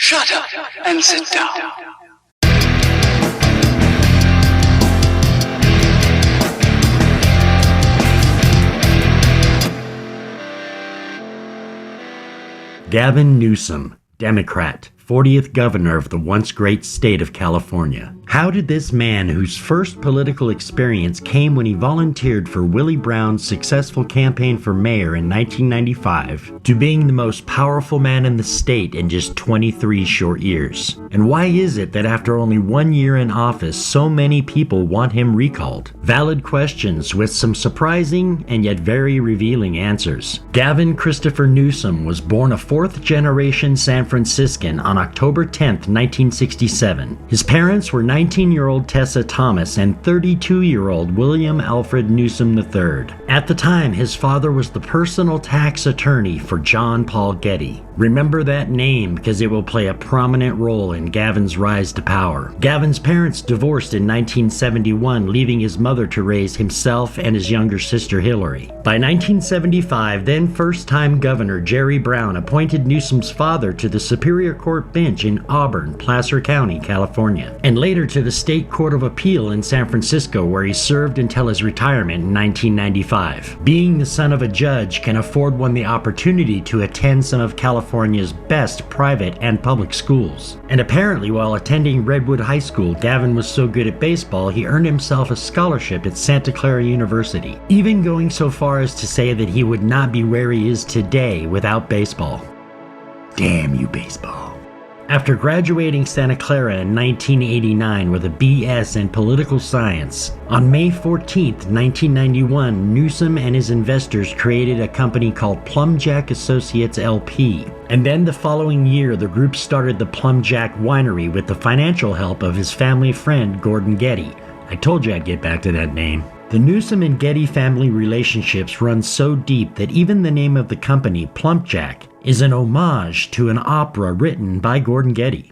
Shut up and sit down. Gavin Newsom, Democrat, 40th governor of the once great state of California. How did this man, whose first political experience came when he volunteered for Willie Brown's successful campaign for mayor in 1995, to being the most powerful man in the state in just 23 short years? And why is it that after only 1 year in office, so many people want him recalled? Valid questions with some surprising and yet very revealing answers. Gavin Christopher Newsom was born a fourth-generation San Franciscan on October 10, 1967. His parents were 19-year-old Tessa Thomas and 32-year-old William Alfred Newsom III. At the time, his father was the personal tax attorney for John Paul Getty. Remember that name because it will play a prominent role in Gavin's rise to power. Gavin's parents divorced in 1971, leaving his mother to raise himself and his younger sister Hillary. By 1975, then first-time Governor Jerry Brown appointed Newsom's father to the Superior Court bench in Auburn, Placer County, California, and later to the State Court of Appeal in San Francisco, where he served until his retirement in 1995. Being the son of a judge can afford one the opportunity to attend some of California's best private and public schools. And apparently, while attending Redwood High School, Gavin was so good at baseball, he earned himself a scholarship at Santa Clara University, even going so far as to say that he would not be where he is today without baseball. Damn you, baseball. After graduating Santa Clara in 1989 with a BS in political science, on May 14, 1991, Newsom and his investors created a company called Plumjack Associates LP. And then the following year, the group started the Plumjack Winery with the financial help of his family friend Gordon Getty. I told you I'd get back to that name. The Newsom and Getty family relationships run so deep that even the name of the company, Plumjack, is an homage to an opera written by Gordon Getty.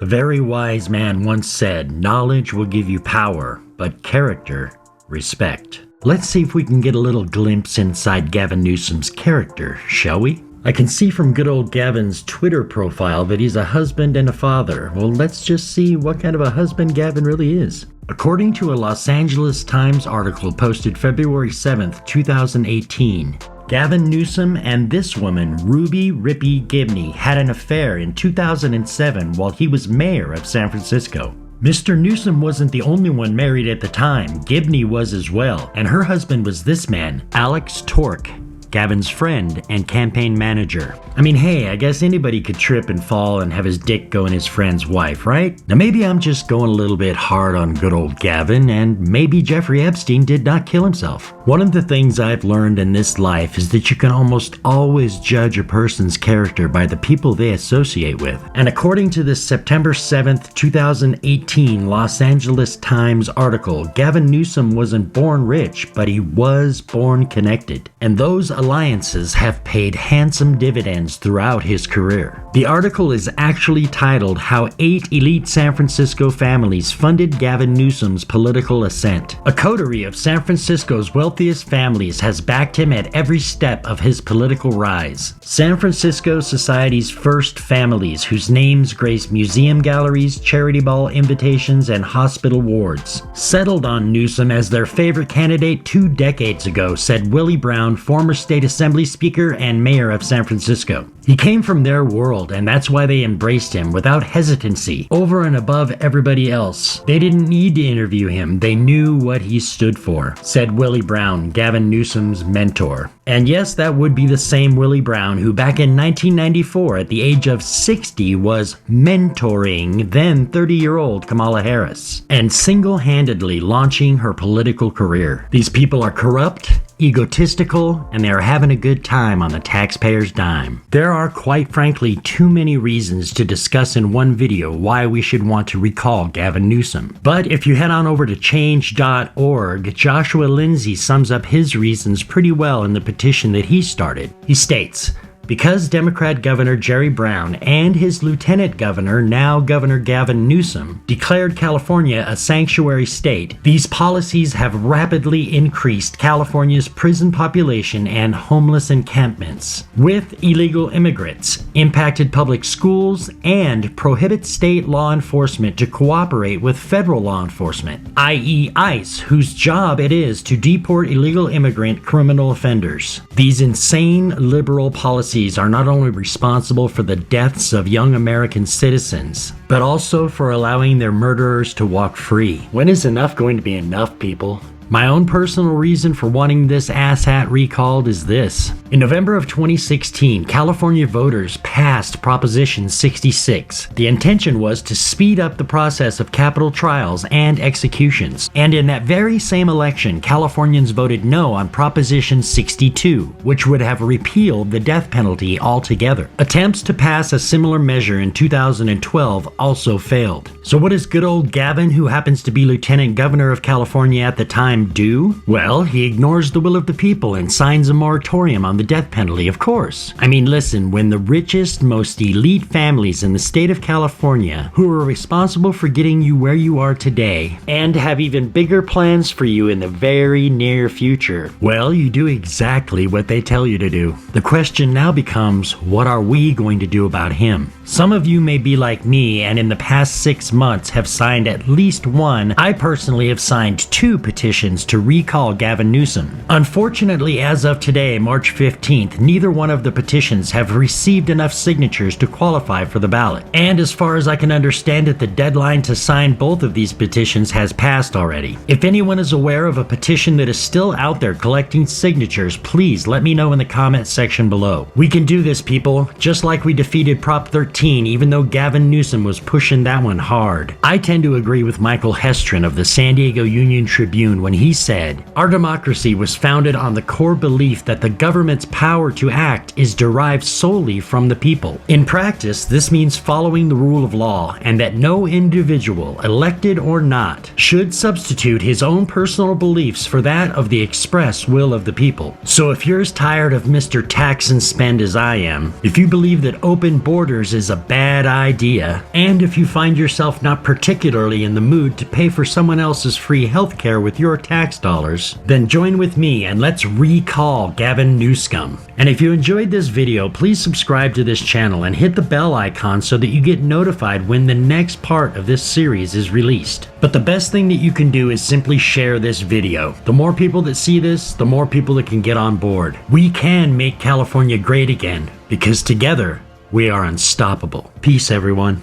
A very wise man once said, "Knowledge will give you power, but character, respect." Let's see if we can get a little glimpse inside Gavin Newsom's character, shall we? I can see from good old Gavin's Twitter profile that he's a husband and a father. Well, let's just see what kind of a husband Gavin really is. According to a Los Angeles Times article posted February 7th, 2018, Gavin Newsom and this woman, Ruby Rippy Gibney, had an affair in 2007 while he was mayor of San Francisco. Mr. Newsom wasn't the only one married at the time. Gibney was as well, and her husband was this man, Alex Tork, Gavin's friend and campaign manager. I mean, hey, I guess anybody could trip and fall and have his dick go in his friend's wife, right? Now maybe I'm just going a little bit hard on good old Gavin, and maybe Jeffrey Epstein did not kill himself. One of the things I've learned in this life is that you can almost always judge a person's character by the people they associate with. And according to this September 7th, 2018 Los Angeles Times article, Gavin Newsom wasn't born rich, but he was born connected. And those alliances have paid handsome dividends throughout his career. The article is actually titled "How 8 Elite San Francisco Families Funded Gavin Newsom's Political Ascent." A coterie of San Francisco's wealthiest families has backed him at every step of his political rise. San Francisco society's first families, whose names grace museum galleries, charity ball invitations, and hospital wards, settled on Newsom as their favorite candidate 2 decades ago, said Willie Brown, former State Assembly Speaker and Mayor of San Francisco. He came from their world, and that's why they embraced him without hesitancy, over and above everybody else. They didn't need to interview him, they knew what he stood for, said Willie Brown, Gavin Newsom's mentor. And yes, that would be the same Willie Brown who back in 1994, at the age of 60, was mentoring then 30-year-old Kamala Harris, and single-handedly launching her political career. These people are corrupt, egotistical, and they are having a good time on the taxpayer's dime. There are, quite frankly, too many reasons to discuss in one video why we should want to recall Gavin Newsom. But if you head on over to change.org, Joshua Lindsay sums up his reasons pretty well in the petition that he started. He states, because Democrat Governor Jerry Brown and his lieutenant governor, now Governor Gavin Newsom, declared California a sanctuary state, these policies have rapidly increased California's prison population and homeless encampments, with illegal immigrants, impacted public schools, and prohibit state law enforcement to cooperate with federal law enforcement, i.e. ICE, whose job it is to deport illegal immigrant criminal offenders. These insane liberal policies are not only responsible for the deaths of young American citizens, but also for allowing their murderers to walk free. When is enough going to be enough, people? My own personal reason for wanting this asshat recalled is this. In November of 2016, California voters passed Proposition 66. The intention was to speed up the process of capital trials and executions. And in that very same election, Californians voted no on Proposition 62, which would have repealed the death penalty altogether. Attempts to pass a similar measure in 2012 also failed. So what does good old Gavin, who happens to be Lieutenant Governor of California at the time, do? Well, he ignores the will of the people and signs a moratorium on the death penalty, of course. I mean, listen, when the richest, most elite families in the state of California, who are responsible for getting you where you are today, and have even bigger plans for you in the very near future, well, you do exactly what they tell you to do. The question now becomes, what are we going to do about him? Some of you may be like me and in the past 6 months have signed at least one. I personally have signed 2 petitions to recall Gavin Newsom. Unfortunately, as of today, March 15th, neither one of the petitions have received enough signatures to qualify for the ballot. And as far as I can understand it, the deadline to sign both of these petitions has passed already. If anyone is aware of a petition that is still out there collecting signatures, please let me know in the comments section below. We can do this, people, just like we defeated Prop 13, even though Gavin Newsom was pushing that one hard. I tend to agree with Michael Hestrin of the San Diego Union Tribune when he said, "Our democracy was founded on the core belief that the government's power to act is derived solely from the people. In practice, this means following the rule of law, and that no individual, elected or not, should substitute his own personal beliefs for that of the express will of the people. So if you're as tired of Mr. Tax and Spend as I am, if you believe that open borders is a bad idea, and if you find yourself not particularly in the mood to pay for someone else's free healthcare with your tax dollars, then join with me and let's recall Gavin Newsom. And if you enjoyed this video, please subscribe to this channel and hit the bell icon so that you get notified when the next part of this series is released. But the best thing that you can do is simply share this video. The more people that see this, the more people that can get on board. We can make California great again, because together we are unstoppable. Peace, everyone.